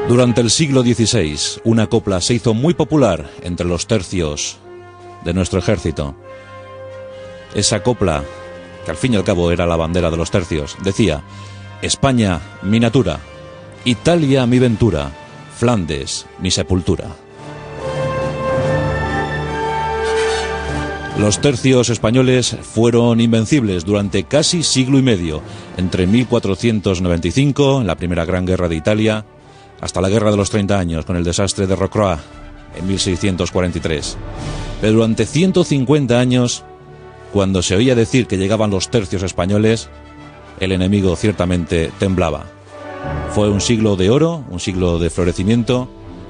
Durante el siglo XVI, una copla se hizo muy popular entre los tercios de nuestro ejército. Esa copla, que al fin y al cabo era la bandera de los tercios, decía: España, mi natura; Italia, mi ventura; Flandes, mi sepultura. Los tercios españoles fueron invencibles durante casi siglo y medio, entre 1495, la primera Gran Guerra de Italia, hasta la Guerra de los 30 años, con el desastre de Rocroi en 1643. Pero durante 150 años, cuando se oía decir que llegaban los tercios españoles, el enemigo ciertamente temblaba. Fue un siglo de oro, un siglo de florecimiento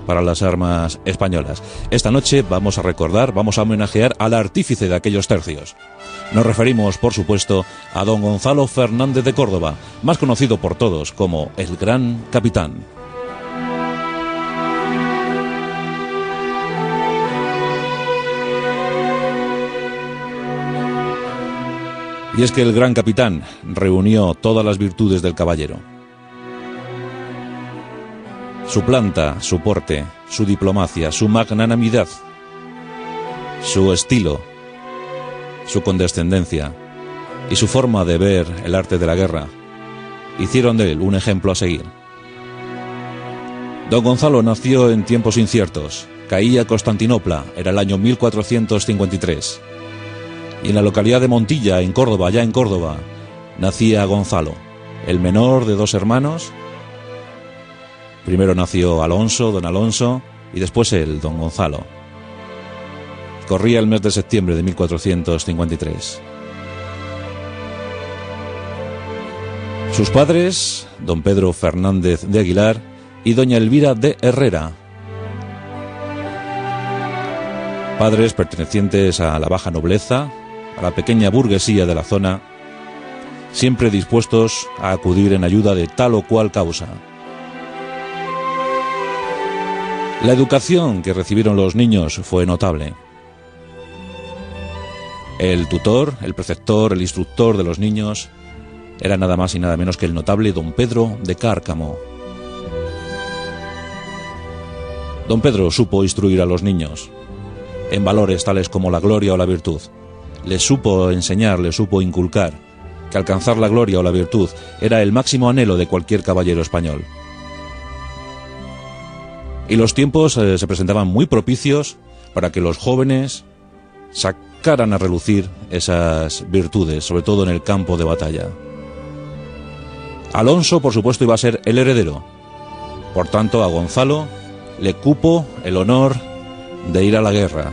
para las armas españolas. Esta noche vamos a recordar, vamos a homenajear al artífice de aquellos tercios. Nos referimos, por supuesto, a don Gonzalo Fernández de Córdoba, más conocido por todos como el Gran Capitán. Y es que el Gran Capitán reunió todas las virtudes del caballero. Su planta, su porte, su diplomacia, su magnanimidad, su estilo, su condescendencia y su forma de ver el arte de la guerra hicieron de él un ejemplo a seguir. Don Gonzalo nació en tiempos inciertos. Caía Constantinopla, era el año 1453. Y en la localidad de Montilla, en Córdoba, ya en Córdoba, nacía Gonzalo, el menor de dos hermanos. Primero nació Alonso, don Alonso, y después él, don Gonzalo. Corría el mes de septiembre de 1453. Sus padres, don Pedro Fernández de Aguilar y doña Elvira de Herrera. Padres pertenecientes a la baja nobleza, a la pequeña burguesía de la zona, siempre dispuestos a acudir en ayuda de tal o cual causa. La educación que recibieron los niños fue notable. El tutor, el preceptor, el instructor de los niños era nada más y nada menos que el notable don Pedro de Cárcamo. Don Pedro supo instruir a los niños en valores tales como la gloria o la virtud. Les supo enseñar, les supo inculcar que alcanzar la gloria o la virtud era el máximo anhelo de cualquier caballero español. Y los tiempos se presentaban muy propicios para que los jóvenes sacaran a relucir esas virtudes, sobre todo en el campo de batalla. Alonso, por supuesto, iba a ser el heredero. Por tanto, a Gonzalo le cupo el honor de ir a la guerra,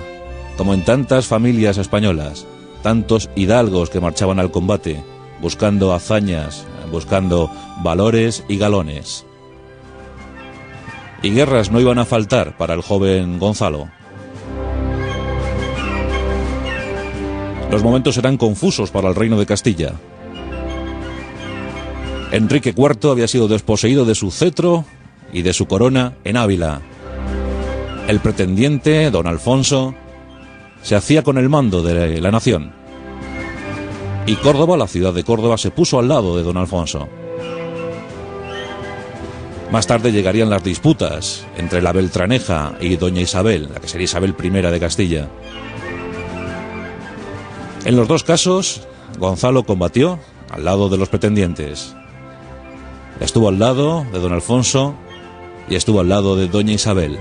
como en tantas familias españolas, tantos hidalgos que marchaban al combate, buscando hazañas, buscando valores y galones. Y guerras no iban a faltar para el joven Gonzalo. Los momentos eran confusos para el reino de Castilla. Enrique IV había sido desposeído de su cetro y de su corona en Ávila. El pretendiente, don Alfonso, se hacía con el mando de la nación. Y Córdoba, la ciudad de Córdoba, se puso al lado de don Alfonso. Más tarde llegarían las disputas entre la Beltraneja y doña Isabel, la que sería Isabel I de Castilla. En los dos casos, Gonzalo combatió al lado de los pretendientes. Estuvo al lado de don Alfonso y estuvo al lado de doña Isabel.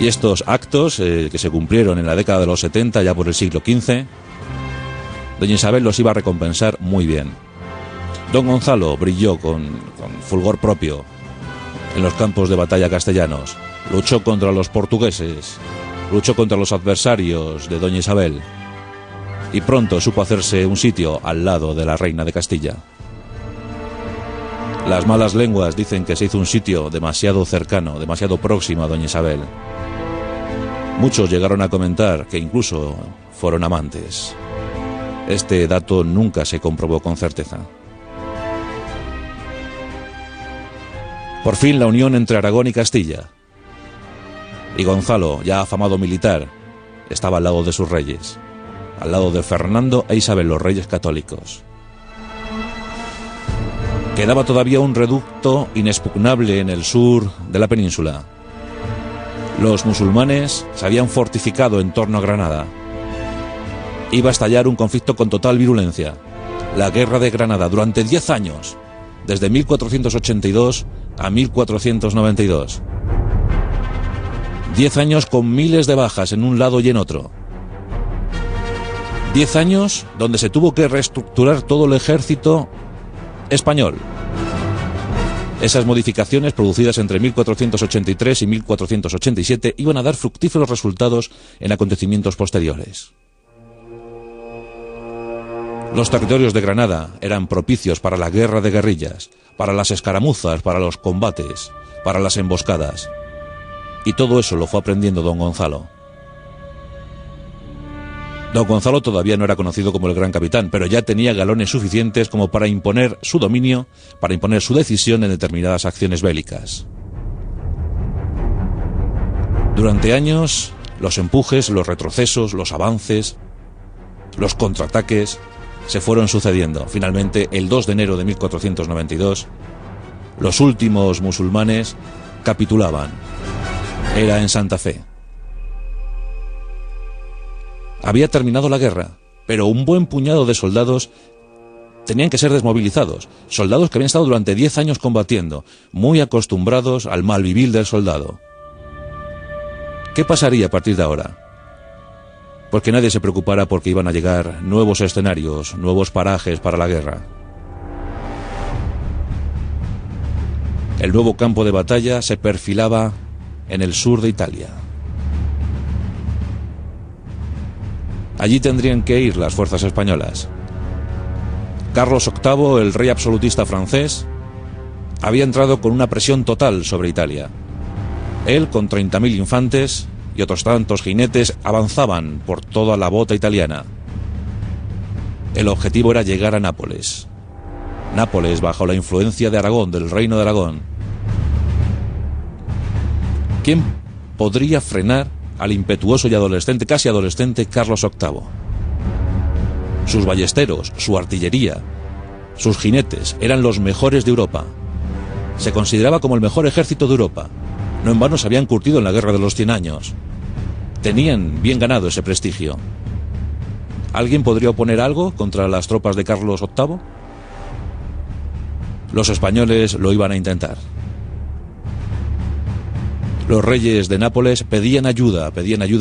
Y estos actos que se cumplieron en la década de los 70, ya por el siglo XV, doña Isabel los iba a recompensar muy bien. Don Gonzalo brilló con fulgor propio en los campos de batalla castellanos. Luchó contra los portugueses, luchó contra los adversarios de doña Isabel y pronto supo hacerse un sitio al lado de la reina de Castilla. Las malas lenguas dicen que se hizo un sitio demasiado cercano, demasiado próximo a doña Isabel. Muchos llegaron a comentar que incluso fueron amantes. Este dato nunca se comprobó con certeza. Por fin la unión entre Aragón y Castilla. Y Gonzalo, ya afamado militar, estaba al lado de sus reyes, al lado de Fernando e Isabel, los reyes católicos. Quedaba todavía un reducto inexpugnable en el sur de la península. Los musulmanes se habían fortificado en torno a Granada. Iba a estallar un conflicto con total virulencia. La Guerra de Granada durante 10 años, desde 1482 a 1492. 10 años con miles de bajas en un lado y en otro. 10 años donde se tuvo que reestructurar todo el ejército español. Esas modificaciones producidas entre 1483 y 1487 iban a dar fructíferos resultados en acontecimientos posteriores. Los territorios de Granada eran propicios para la guerra de guerrillas, para las escaramuzas, para los combates, para las emboscadas. Y todo eso lo fue aprendiendo don Gonzalo. Don Gonzalo todavía no era conocido como el Gran Capitán, pero ya tenía galones suficientes como para imponer su dominio, para imponer su decisión en determinadas acciones bélicas. Durante años, los empujes, los retrocesos, los avances, los contraataques se fueron sucediendo. Finalmente, el 2 de enero de 1492, los últimos musulmanes capitulaban. Era en Santa Fe. Había terminado la guerra, pero un buen puñado de soldados tenían que ser desmovilizados. Soldados que habían estado durante 10 años combatiendo, muy acostumbrados al malvivir del soldado. ¿Qué pasaría a partir de ahora? Pues que nadie se preocupara porque iban a llegar nuevos escenarios, nuevos parajes para la guerra. El nuevo campo de batalla se perfilaba en el sur de Italia. Allí tendrían que ir las fuerzas españolas. Carlos VIII, el rey absolutista francés, había entrado con una presión total sobre Italia. Él, con 30.000 infantes y otros tantos jinetes, avanzaban por toda la bota italiana. El objetivo era llegar a Nápoles. Nápoles bajo la influencia de Aragón, del reino de Aragón. ¿Quién podría frenar al impetuoso y adolescente, casi adolescente, Carlos VIII? Sus ballesteros, su artillería, sus jinetes eran los mejores de Europa. Se consideraba como el mejor ejército de Europa. No en vano se habían curtido en la Guerra de los 100 años. Tenían bien ganado ese prestigio. ¿Alguien podría oponer algo contra las tropas de Carlos VIII? Los españoles lo iban a intentar. Los reyes de Nápoles pedían ayuda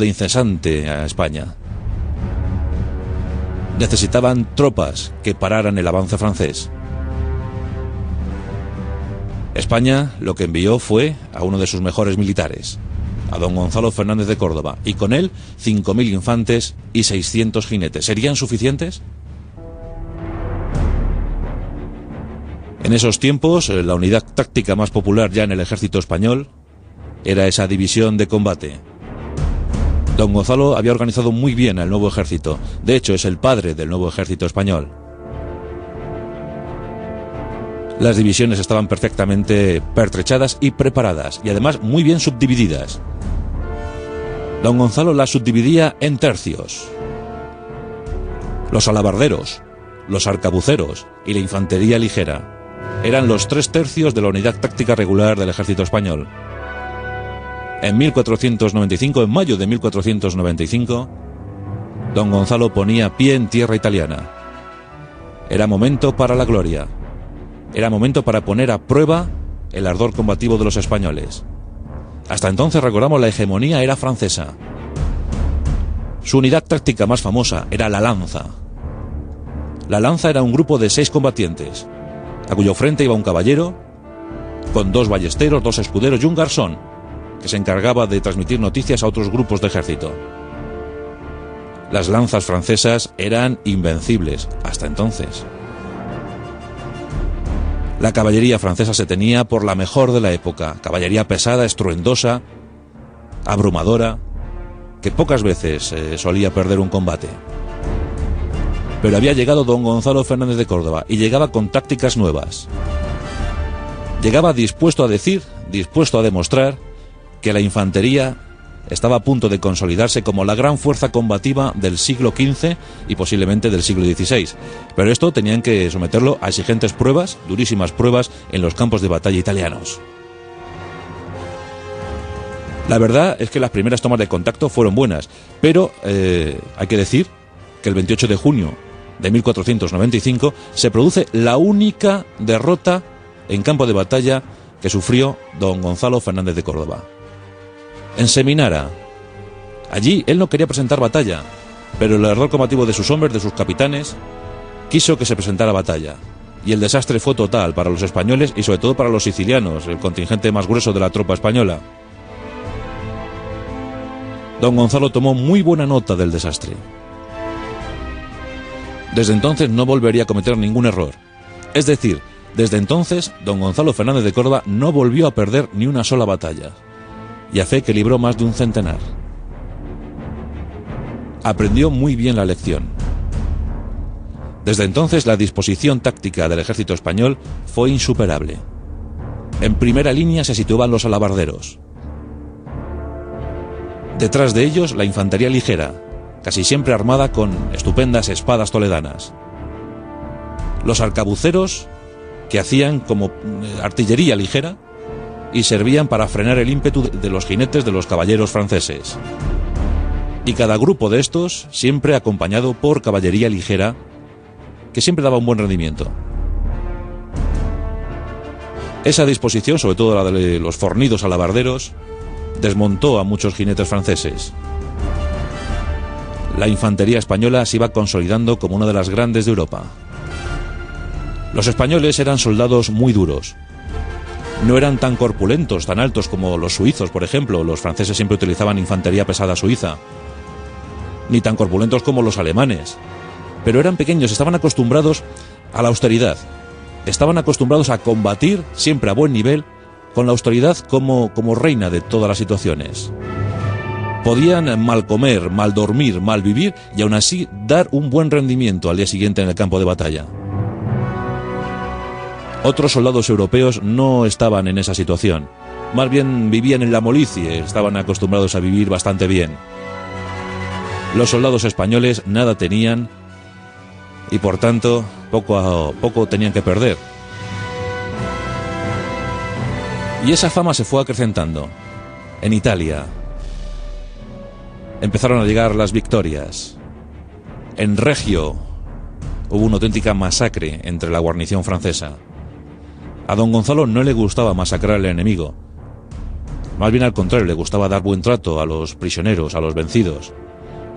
incesante a España. Necesitaban tropas que pararan el avance francés. España lo que envió fue a uno de sus mejores militares, a don Gonzalo Fernández de Córdoba, y con él 5.000 infantes y 600 jinetes. ¿Serían suficientes? En esos tiempos, la unidad táctica más popular ya en el ejército español era esa división de combate. Don Gonzalo había organizado muy bien al nuevo ejército. De hecho, es el padre del nuevo ejército español. Las divisiones estaban perfectamente pertrechadas y preparadas, y además muy bien subdivididas. Don Gonzalo las subdividía en tercios. Los alabarderos, los arcabuceros y la infantería ligera eran los 3 tercios de la unidad táctica regular del ejército español. En 1495, en mayo de 1495, don Gonzalo ponía pie en tierra italiana. Era momento para la gloria. Era momento para poner a prueba el ardor combativo de los españoles. Hasta entonces, recordamos, la hegemonía era francesa. Su unidad táctica más famosa era la lanza. La lanza era un grupo de 6 combatientes, a cuyo frente iba un caballero, con 2 ballesteros, 2 escuderos y un garzón, que se encargaba de transmitir noticias a otros grupos de ejército. Las lanzas francesas eran invencibles hasta entonces. La caballería francesa se tenía por la mejor de la época, caballería pesada, estruendosa, abrumadora, que pocas veces solía perder un combate. Pero había llegado don Gonzalo Fernández de Córdoba y llegaba con tácticas nuevas. Llegaba dispuesto a decir, dispuesto a demostrar que la infantería estaba a punto de consolidarse como la gran fuerza combativa del siglo XV y posiblemente del siglo XVI. Pero esto tenían que someterlo a exigentes pruebas, durísimas pruebas, en los campos de batalla italianos. La verdad es que las primeras tomas de contacto fueron buenas, pero hay que decir que el 28 de junio de 1495 se produce la única derrota en campo de batalla que sufrió don Gonzalo Fernández de Córdoba. En Seminara. Allí él no quería presentar batalla, pero el error combativo de sus hombres, de sus capitanes, quiso que se presentara batalla. Y el desastre fue total para los españoles y sobre todo para los sicilianos, el contingente más grueso de la tropa española. Don Gonzalo tomó muy buena nota del desastre. Desde entonces no volvería a cometer ningún error. Es decir, desde entonces don Gonzalo Fernández de Córdoba no volvió a perder ni una sola batalla. Y a fe que libró más de un centenar. Aprendió muy bien la lección. Desde entonces la disposición táctica del ejército español fue insuperable. En primera línea se situaban los alabarderos. Detrás de ellos la infantería ligera, casi siempre armada con estupendas espadas toledanas. Los arcabuceros, que hacían como artillería ligera y servían para frenar el ímpetu de los jinetes de los caballeros franceses. Y cada grupo de estos siempre acompañado por caballería ligera, que siempre daba un buen rendimiento. Esa disposición, sobre todo la de los fornidos alabarderos, desmontó a muchos jinetes franceses. La infantería española se iba consolidando como una de las grandes de Europa. Los españoles eran soldados muy duros. No eran tan corpulentos, tan altos como los suizos, por ejemplo. Los franceses siempre utilizaban infantería pesada suiza. Ni tan corpulentos como los alemanes. Pero eran pequeños, estaban acostumbrados a la austeridad. Estaban acostumbrados a combatir, siempre a buen nivel, con la austeridad como reina de todas las situaciones. Podían mal comer, mal dormir, mal vivir y aún así dar un buen rendimiento al día siguiente en el campo de batalla. Otros soldados europeos no estaban en esa situación. Más bien vivían en la molicie, estaban acostumbrados a vivir bastante bien. Los soldados españoles nada tenían y por tanto poco a poco tenían que perder. Y esa fama se fue acrecentando. En Italia empezaron a llegar las victorias. En Regio hubo una auténtica masacre entre la guarnición francesa. A don Gonzalo no le gustaba masacrar al enemigo. Más bien al contrario, le gustaba dar buen trato a los prisioneros, a los vencidos.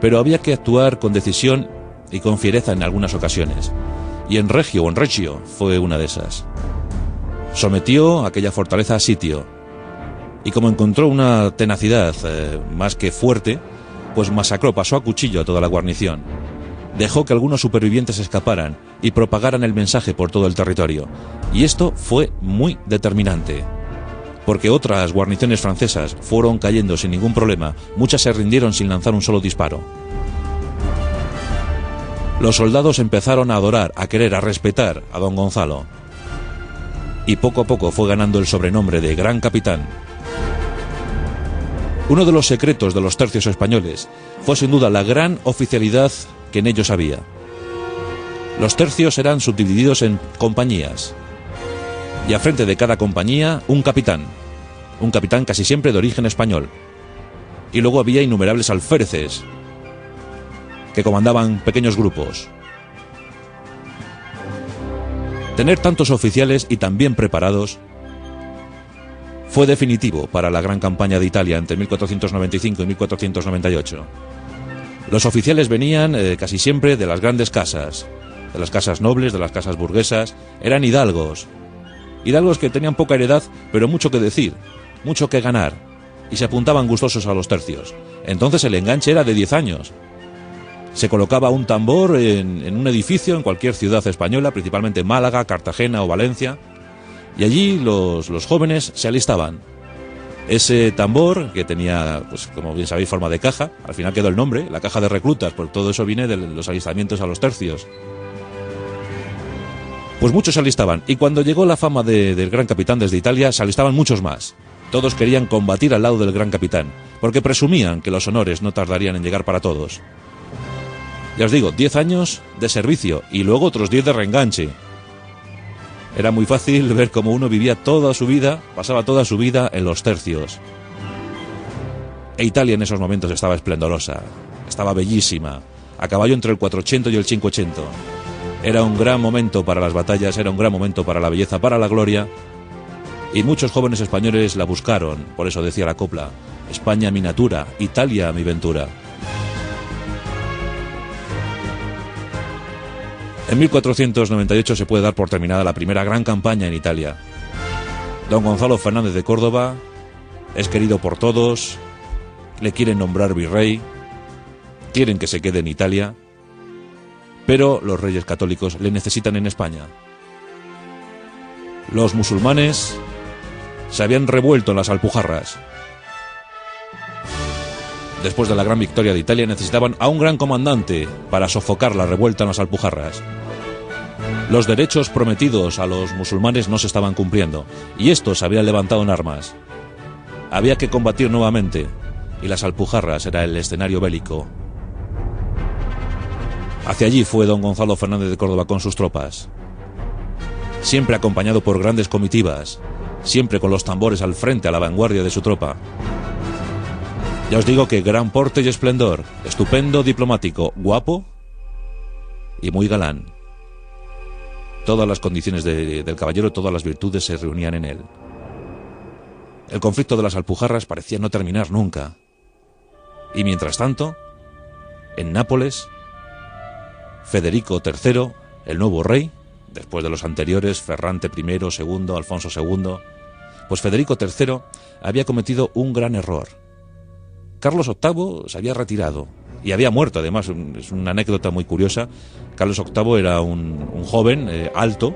Pero había que actuar con decisión y con fiereza en algunas ocasiones. Y en Reggio fue una de esas. Sometió aquella fortaleza a sitio. Y como encontró una tenacidad más que fuerte, pues masacró, pasó a cuchillo a toda la guarnición. Dejó que algunos supervivientes escaparan y propagaran el mensaje por todo el territorio. Y esto fue muy determinante, porque otras guarniciones francesas fueron cayendo sin ningún problema, muchas se rindieron sin lanzar un solo disparo. Los soldados empezaron a adorar, a querer, a respetar a don Gonzalo. Y poco a poco fue ganando el sobrenombre de Gran Capitán. Uno de los secretos de los tercios españoles fue sin duda la gran oficialidad que en ellos había. Los tercios eran subdivididos en compañías y al frente de cada compañía un capitán casi siempre de origen español, y luego había innumerables alféreces que comandaban pequeños grupos. Tener tantos oficiales y tan bien preparados fue definitivo para la gran campaña de Italia entre 1495 y 1498. Los oficiales venían casi siempre de las grandes casas, de las casas nobles, de las casas burguesas. Eran hidalgos que tenían poca heredad, pero mucho que decir, mucho que ganar, y se apuntaban gustosos a los tercios. Entonces el enganche era de 10 años. Se colocaba un tambor en un edificio en cualquier ciudad española, principalmente Málaga, Cartagena o Valencia, y allí los jóvenes se alistaban. Ese tambor, que tenía, pues como bien sabéis, forma de caja, al final quedó el nombre, la caja de reclutas, porque todo eso viene de los alistamientos a los tercios. Pues muchos se alistaban, y cuando llegó la fama del Gran Capitán desde Italia, se alistaban muchos más. Todos querían combatir al lado del Gran Capitán, porque presumían que los honores no tardarían en llegar para todos. Ya os digo, 10 años de servicio y luego otros 10 de reenganche. Era muy fácil ver cómo uno vivía toda su vida, pasaba toda su vida en los tercios. E Italia en esos momentos estaba esplendorosa, estaba bellísima, a caballo entre el 400 y el 500. Era un gran momento para las batallas, era un gran momento para la belleza, para la gloria, y muchos jóvenes españoles la buscaron, por eso decía la copla: España mi natura, Italia mi ventura. En 1498 se puede dar por terminada la primera gran campaña en Italia. Don Gonzalo Fernández de Córdoba es querido por todos, le quieren nombrar virrey, quieren que se quede en Italia, pero los reyes católicos le necesitan en España. Los musulmanes se habían revuelto en las Alpujarras. Después de la gran victoria de Italia necesitaban a un gran comandante para sofocar la revuelta en las Alpujarras. Los derechos prometidos a los musulmanes no se estaban cumpliendo y estos se habían levantado en armas. Había que combatir nuevamente y las Alpujarras era el escenario bélico. Hacia allí fue don Gonzalo Fernández de Córdoba con sus tropas, siempre acompañado por grandes comitivas, siempre con los tambores al frente, a la vanguardia de su tropa. Ya os digo que gran porte y esplendor, estupendo diplomático, guapo y muy galán. Todas las condiciones del caballero, todas las virtudes se reunían en él. El conflicto de las Alpujarras parecía no terminar nunca. Y mientras tanto, en Nápoles, Federico III, el nuevo rey, después de los anteriores, Ferrante I, II, Alfonso II, pues Federico III había cometido un gran error. Carlos VIII se había retirado y había muerto, además, es una anécdota muy curiosa. Carlos VIII era un joven alto,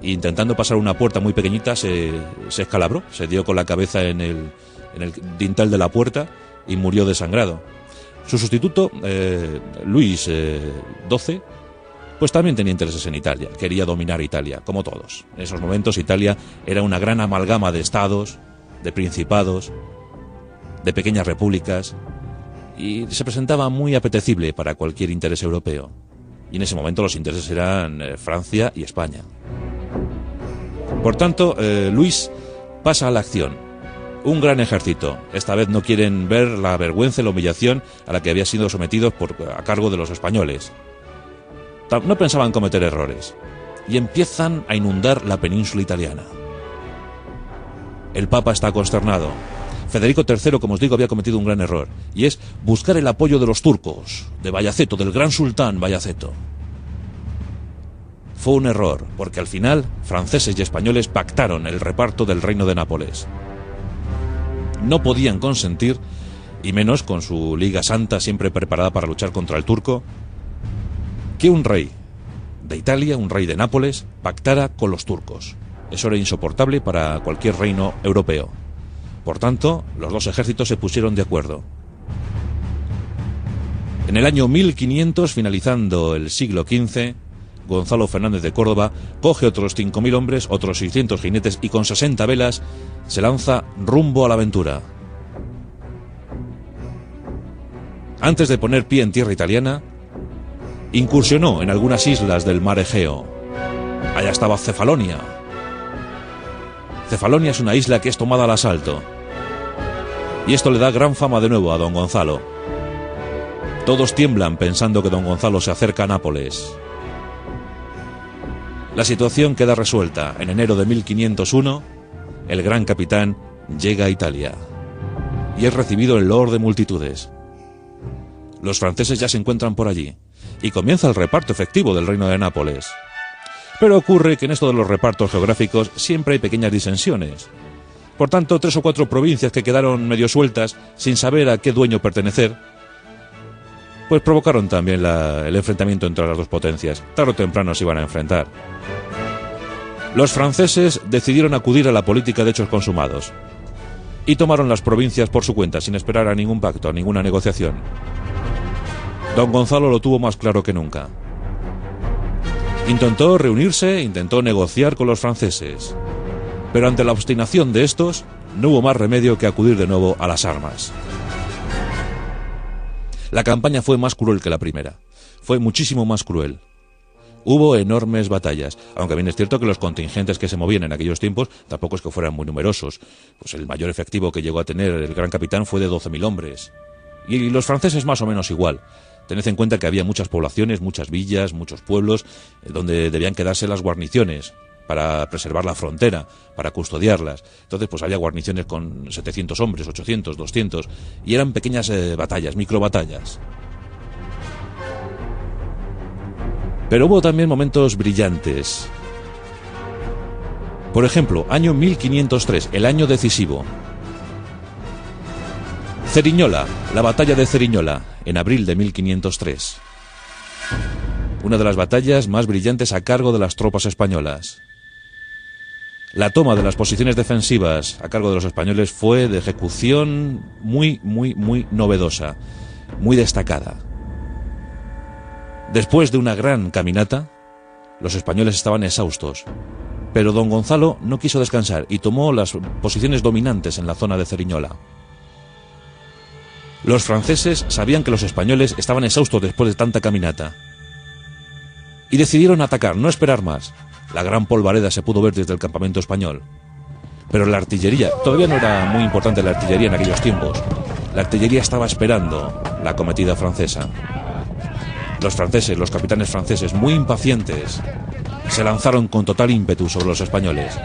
e intentando pasar una puerta muy pequeñita se escalabró, se dio con la cabeza en el dintel de la puerta y murió desangrado. Su sustituto, Luis XII, pues también tenía intereses en Italia, quería dominar Italia, como todos. En esos momentos Italia era una gran amalgama de estados, de principados, de pequeñas repúblicas, y se presentaba muy apetecible para cualquier interés europeo. Y en ese momento los intereses eran Francia y España. Por tanto, Luis pasa a la acción. Un gran ejército. Esta vez no quieren ver la vergüenza y la humillación a la que habían sido sometidos a cargo de los españoles. No pensaban cometer errores. Y empiezan a inundar la península italiana. El Papa está consternado. Federico III, como os digo, había cometido un gran error, y es buscar el apoyo de los turcos, de Bayaceto, del gran sultán Bayaceto. Fue un error, porque al final franceses y españoles pactaron el reparto del reino de Nápoles. No podían consentir, y menos con su Liga Santa siempre preparada para luchar contra el turco, que un rey de Italia, un rey de Nápoles, pactara con los turcos. Eso era insoportable para cualquier reino europeo. Por tanto, los dos ejércitos se pusieron de acuerdo. En el año 1500, finalizando el siglo XV, Gonzalo Fernández de Córdoba coge otros 5.000 hombres, otros 600 jinetes y con 60 velas se lanza rumbo a la aventura. Antes de poner pie en tierra italiana, incursionó en algunas islas del mar Egeo. Allá estaba Cefalonia. Cefalonia es una isla que es tomada al asalto. Y esto le da gran fama de nuevo a don Gonzalo. Todos tiemblan pensando que don Gonzalo se acerca a Nápoles. La situación queda resuelta. En enero de 1501, el gran capitán llega a Italia y es recibido en loor de multitudes. Los franceses ya se encuentran por allí y comienza el reparto efectivo del reino de Nápoles. Pero ocurre que en esto de los repartos geográficos siempre hay pequeñas disensiones. Por tanto, 3 o 4 provincias que quedaron medio sueltas, sin saber a qué dueño pertenecer, pues provocaron también el enfrentamiento entre las dos potencias. Tarde o temprano se iban a enfrentar. Los franceses decidieron acudir a la política de hechos consumados y tomaron las provincias por su cuenta, sin esperar a ningún pacto, a ninguna negociación. Don Gonzalo lo tuvo más claro que nunca. Intentó reunirse, intentó negociar con los franceses, pero ante la obstinación de estos, no hubo más remedio que acudir de nuevo a las armas. La campaña fue más cruel que la primera. Fue muchísimo más cruel. Hubo enormes batallas, aunque bien es cierto que los contingentes que se movían en aquellos tiempos tampoco es que fueran muy numerosos. Pues el mayor efectivo que llegó a tener el Gran Capitán fue de 12.000 hombres. Y los franceses más o menos igual. Tened en cuenta que había muchas poblaciones, muchas villas, muchos pueblos, donde debían quedarse las guarniciones para preservar la frontera, para custodiarlas. Entonces, pues había guarniciones con 700 hombres, 800, 200, y eran pequeñas batallas, microbatallas. Pero hubo también momentos brillantes. Por ejemplo, año 1503, el año decisivo. Ceriñola, la batalla de Ceriñola, en abril de 1503. Una de las batallas más brillantes a cargo de las tropas españolas. La toma de las posiciones defensivas a cargo de los españoles fue de ejecución muy novedosa, muy destacada. Después de una gran caminata, los españoles estaban exhaustos, pero don Gonzalo no quiso descansar y tomó las posiciones dominantes en la zona de Ceriñola. Los franceses sabían que los españoles estaban exhaustos después de tanta caminata y decidieron atacar, no esperar más. La gran polvareda se pudo ver desde el campamento español, pero la artillería, todavía no era muy importante la artillería en aquellos tiempos. La artillería estaba esperando la acometida francesa. Los franceses, los capitanes franceses, muy impacientes, se lanzaron con total ímpetu sobre los españoles.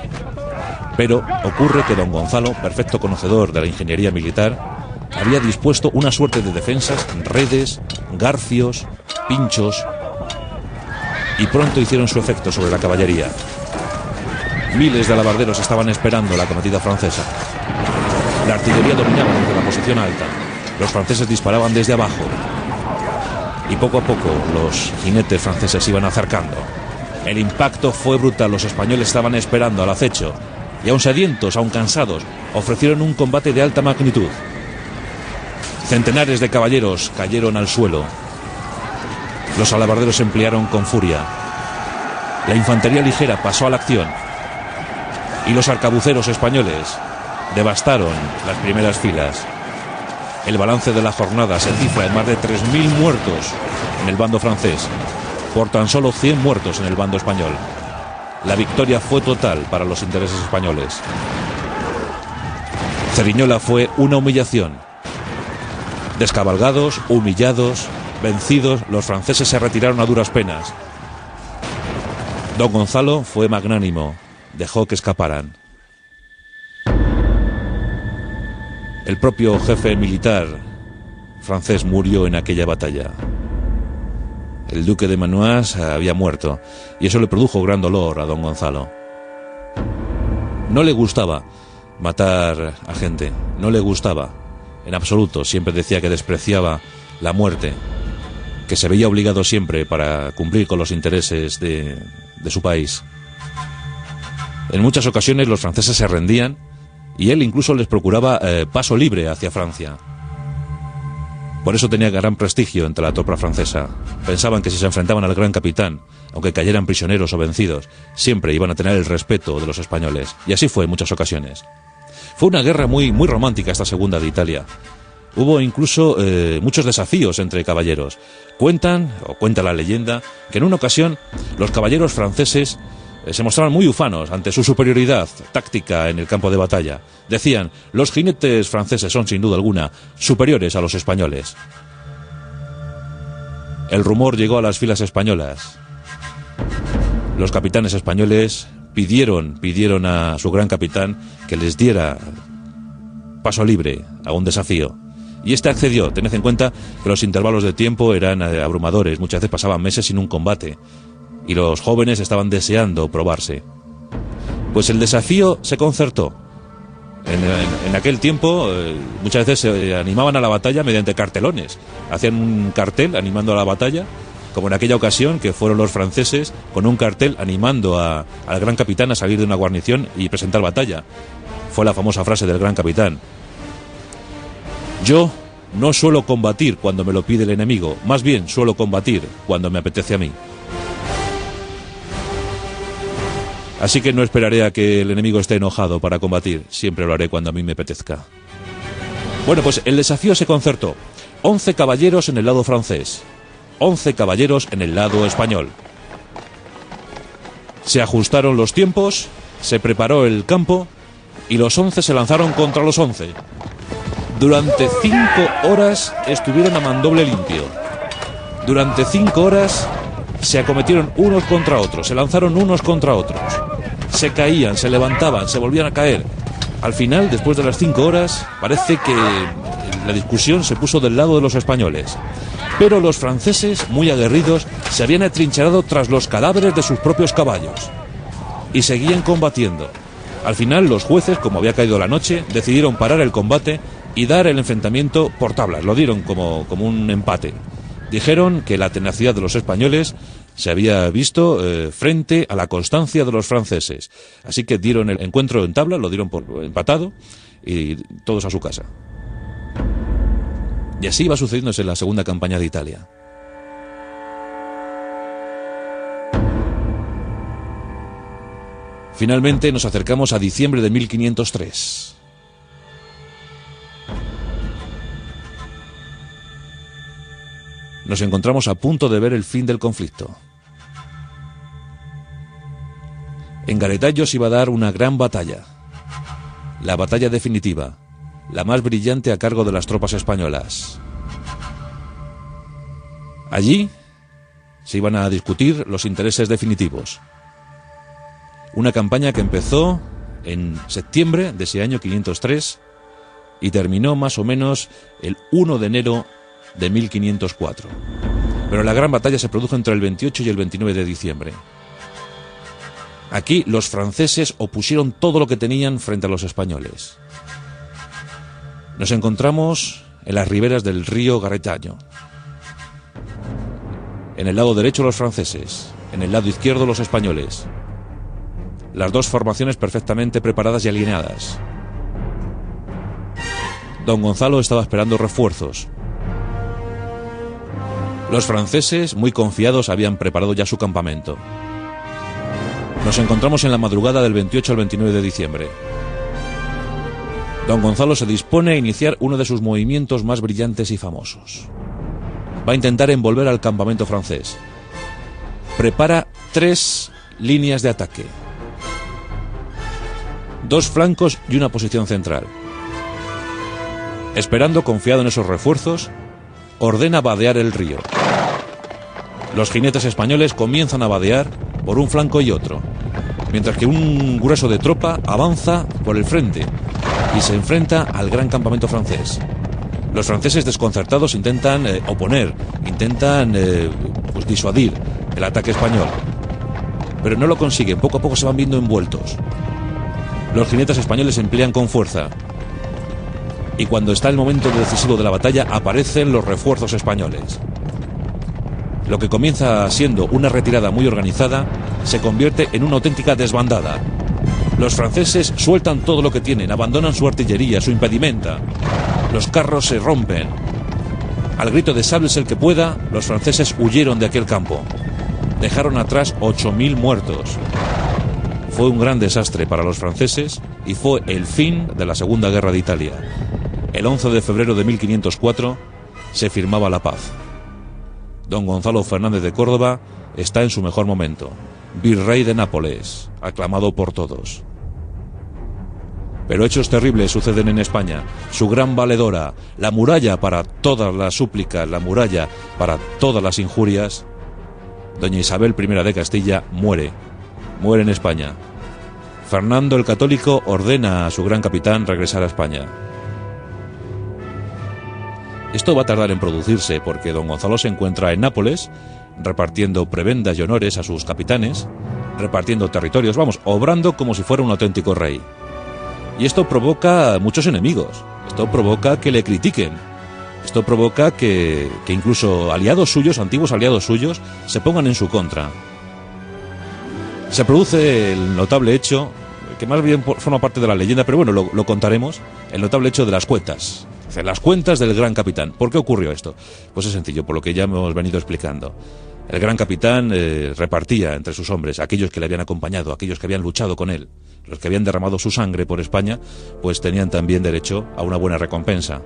Pero ocurre que don Gonzalo, perfecto conocedor de la ingeniería militar, había dispuesto una suerte de defensas, redes, garfios, pinchos, y pronto hicieron su efecto sobre la caballería. Miles de alabarderos estaban esperando la acometida francesa. La artillería dominaba desde la posición alta. Los franceses disparaban desde abajo. Y poco a poco los jinetes franceses iban acercando. El impacto fue brutal. Los españoles estaban esperando al acecho. Y aun sedientos, aun cansados, ofrecieron un combate de alta magnitud. Centenares de caballeros cayeron al suelo. Los alabarderos se emplearon con furia. La infantería ligera pasó a la acción. Y los arcabuceros españoles devastaron las primeras filas. El balance de la jornada se cifra en más de 3.000 muertos en el bando francés, por tan solo 100 muertos en el bando español. La victoria fue total para los intereses españoles. Ceriñola fue una humillación. Descabalgados, humillados, vencidos, los franceses se retiraron a duras penas. Don Gonzalo fue magnánimo, dejó que escaparan. El propio jefe militar francés murió en aquella batalla. El duque de Manhuas había muerto, y eso le produjo gran dolor a don Gonzalo. No le gustaba matar a gente, no le gustaba, en absoluto. Siempre decía que despreciaba la muerte, que se veía obligado siempre para cumplir con los intereses de su país. En muchas ocasiones los franceses se rendían, y él incluso les procuraba paso libre hacia Francia. Por eso tenía gran prestigio entre la tropa francesa. Pensaban que si se enfrentaban al gran capitán, aunque cayeran prisioneros o vencidos, siempre iban a tener el respeto de los españoles. Y así fue en muchas ocasiones. Fue una guerra muy romántica esta segunda de Italia. Hubo incluso muchos desafíos entre caballeros. Cuenta la leyenda, que en una ocasión los caballeros franceses se mostraban muy ufanos ante su superioridad táctica en el campo de batalla. Decían: los jinetes franceses son sin duda alguna superiores a los españoles. El rumor llegó a las filas españolas. Los capitanes españoles pidieron a su gran capitán que les diera paso libre a un desafío. Y este accedió. Tened en cuenta que los intervalos de tiempo eran abrumadores. Muchas veces pasaban meses sin un combate. Y los jóvenes estaban deseando probarse. Pues el desafío se concertó. En aquel tiempo muchas veces se animaban a la batalla mediante cartelones. Hacían un cartel animando a la batalla, como en aquella ocasión que fueron los franceses con un cartel animando al gran capitán a salir de una guarnición y presentar batalla. Fue la famosa frase del gran capitán: yo no suelo combatir cuando me lo pide el enemigo, más bien suelo combatir cuando me apetece a mí. Así que no esperaré a que el enemigo esté enojado para combatir, siempre lo haré cuando a mí me apetezca. Bueno, pues el desafío se concertó. 11 caballeros en el lado francés, 11 caballeros en el lado español. Se ajustaron los tiempos, se preparó el campo y los 11 se lanzaron contra los 11. Durante 5 horas estuvieron a mandoble limpio. Durante 5 horas se acometieron unos contra otros, se lanzaron unos contra otros. Se caían, se levantaban, se volvían a caer. Al final, después de las 5 horas, parece que la discusión se puso del lado de los españoles. Pero los franceses, muy aguerridos, se habían atrincherado tras los cadáveres de sus propios caballos. Y seguían combatiendo. Al final, los jueces, como había caído la noche, decidieron parar el combate y dar el enfrentamiento por tablas. Lo dieron como un empate. Dijeron que la tenacidad de los españoles se había visto frente a la constancia de los franceses. Así que dieron el encuentro en tabla, lo dieron por empatado y todos a su casa. Y así iba sucediéndose en la segunda campaña de Italia. Finalmente nos acercamos a diciembre de 1503. Nos encontramos a punto de ver el fin del conflicto. En Garetallo se iba a dar una gran batalla. La batalla definitiva, la más brillante a cargo de las tropas españolas. Allí se iban a discutir los intereses definitivos. Una campaña que empezó en septiembre de ese año 503 y terminó más o menos el 1 de enero de 1504. Pero la gran batalla se produjo entre el 28 y el 29 de diciembre. Aquí los franceses opusieron todo lo que tenían frente a los españoles. Nos encontramos en las riberas del río Garetallo. En el lado derecho los franceses, en el lado izquierdo los españoles. Las dos formaciones perfectamente preparadas y alineadas. Don Gonzalo estaba esperando refuerzos. Los franceses, muy confiados, habían preparado ya su campamento. Nos encontramos en la madrugada del 28 al 29 de diciembre. Don Gonzalo se dispone a iniciar uno de sus movimientos más brillantes y famosos. Va a intentar envolver al campamento francés. Prepara 3 líneas de ataque. 2 flancos y una posición central. Esperando, confiado en esos refuerzos, ordena vadear el río. Los jinetes españoles comienzan a vadear por un flanco y otro, mientras que un grueso de tropa avanza por el frente y se enfrenta al gran campamento francés. Los franceses, desconcertados, intentan oponer, intentan disuadir el ataque español, pero no lo consiguen. Poco a poco se van viendo envueltos. Los jinetes españoles se emplean con fuerza y cuando está el momento decisivo de la batalla aparecen los refuerzos españoles. Lo que comienza siendo una retirada muy organizada se convierte en una auténtica desbandada. Los franceses sueltan todo lo que tienen, abandonan su artillería, su impedimenta. Los carros se rompen. Al grito de "sálvese el que pueda", los franceses huyeron de aquel campo. Dejaron atrás 8.000 muertos. Fue un gran desastre para los franceses y fue el fin de la Segunda Guerra de Italia. El 11 de febrero de 1504 se firmaba la paz. Don Gonzalo Fernández de Córdoba está en su mejor momento, virrey de Nápoles, aclamado por todos. Pero hechos terribles suceden en España. Su gran valedora, la muralla para todas las súplicas, la muralla para todas las injurias, doña Isabel I de Castilla muere en España. Fernando el Católico ordena a su gran capitán regresar a España. Esto va a tardar en producirse porque don Gonzalo se encuentra en Nápoles repartiendo prebendas y honores a sus capitanes, repartiendo territorios, obrando como si fuera un auténtico rey. Y esto provoca muchos enemigos, esto provoca que le critiquen, esto provoca que incluso aliados suyos, antiguos aliados suyos, se pongan en su contra. Se produce el notable hecho, que más bien forma parte de la leyenda, pero bueno, lo contaremos, el notable hecho de las cuentas. Las cuentas del gran capitán. ¿Por qué ocurrió esto? Pues es sencillo, por lo que ya hemos venido explicando. El gran capitán repartía entre sus hombres, aquellos que le habían acompañado, aquellos que habían luchado con él, los que habían derramado su sangre por España, pues tenían también derecho a una buena recompensa.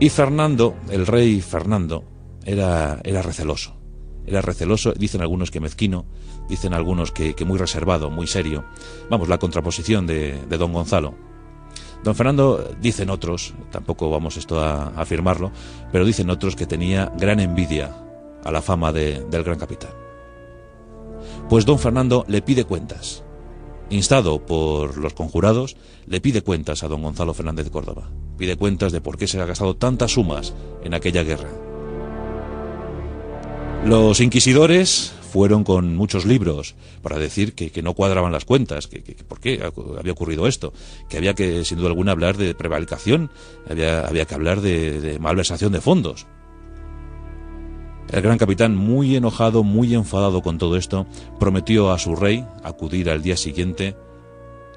Y Fernando, el rey Fernando, era receloso. Era receloso, dicen algunos que mezquino, dicen algunos que muy reservado, muy serio. Vamos, la contraposición de don Gonzalo. Don Fernando, dicen otros, tampoco vamos esto a afirmarlo, pero dicen otros que tenía gran envidia a la fama del gran capitán. Pues don Fernando le pide cuentas. Instado por los conjurados, le pide cuentas a don Gonzalo Fernández de Córdoba. Pide cuentas de por qué se ha gastado tantas sumas en aquella guerra. Los inquisidores fueron con muchos libros para decir que no cuadraban las cuentas, que por qué había ocurrido esto, que había que, sin duda alguna, hablar de prevaricación, había que hablar de malversación de fondos. El gran capitán, muy enojado, muy enfadado con todo esto, prometió a su rey acudir al día siguiente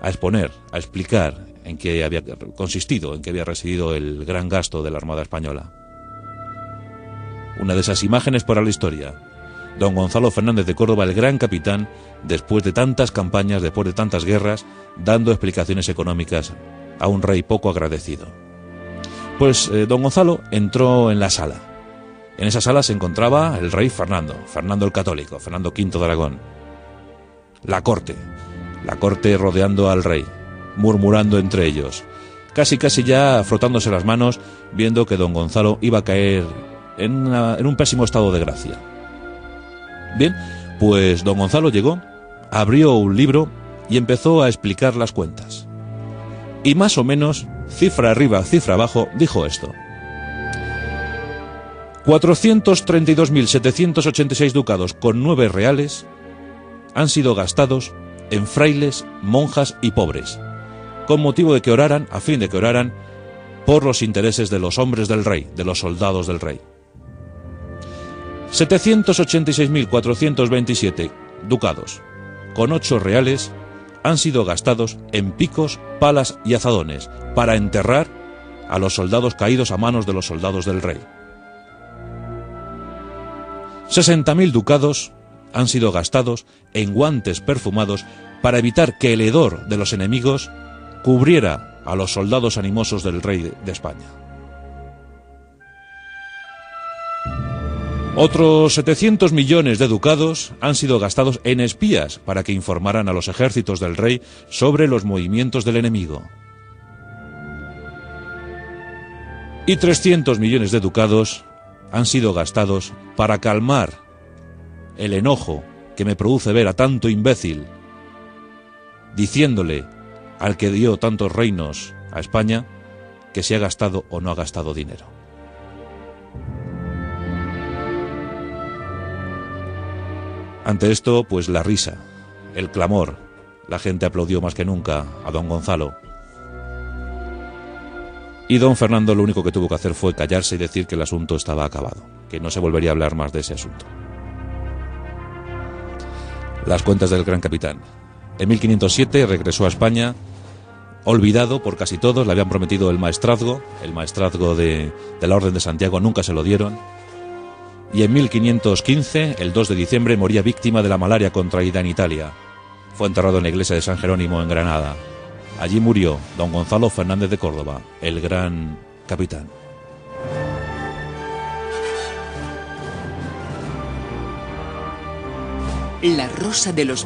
a exponer, a explicar en qué había consistido, en qué había residido el gran gasto de la Armada Española. Una de esas imágenes para la historia. Don Gonzalo Fernández de Córdoba, el gran capitán, después de tantas campañas, después de tantas guerras, dando explicaciones económicas a un rey poco agradecido. Pues don Gonzalo entró en la sala. En esa sala se encontraba el rey Fernando el Católico, Fernando V de Aragón. La corte rodeando al rey, murmurando entre ellos, casi ya frotándose las manos, viendo que don Gonzalo iba a caer en un pésimo estado de gracia. Bien, pues don Gonzalo llegó, abrió un libro y empezó a explicar las cuentas. Y más o menos, cifra arriba, cifra abajo, dijo esto: 432.786 ducados con 9 reales han sido gastados en frailes, monjas y pobres, con motivo de que oraran, a fin de que oraran, por los intereses de los hombres del rey, de los soldados del rey. 786.427 ducados con 8 reales han sido gastados en picos, palas y azadones para enterrar a los soldados caídos a manos de los soldados del rey. 60.000 ducados han sido gastados en guantes perfumados para evitar que el hedor de los enemigos cubriera a los soldados animosos del rey de España. Otros 700 millones de ducados han sido gastados en espías para que informaran a los ejércitos del rey sobre los movimientos del enemigo. Y 300 millones de ducados han sido gastados para calmar el enojo que me produce ver a tanto imbécil diciéndole al que dio tantos reinos a España que si ha gastado o no ha gastado dinero. Ante esto, pues la risa, el clamor, la gente aplaudió más que nunca a don Gonzalo. Y don Fernando lo único que tuvo que hacer fue callarse y decir que el asunto estaba acabado, que no se volvería a hablar más de ese asunto. Las cuentas del gran capitán. En 1507 regresó a España, olvidado por casi todos, le habían prometido el maestrazgo de la Orden de Santiago, nunca se lo dieron. Y en 1515, el 2 de diciembre, moría víctima de la malaria contraída en Italia. Fue enterrado en la iglesia de San Jerónimo en Granada. Allí murió don Gonzalo Fernández de Córdoba, el gran capitán. La rosa de los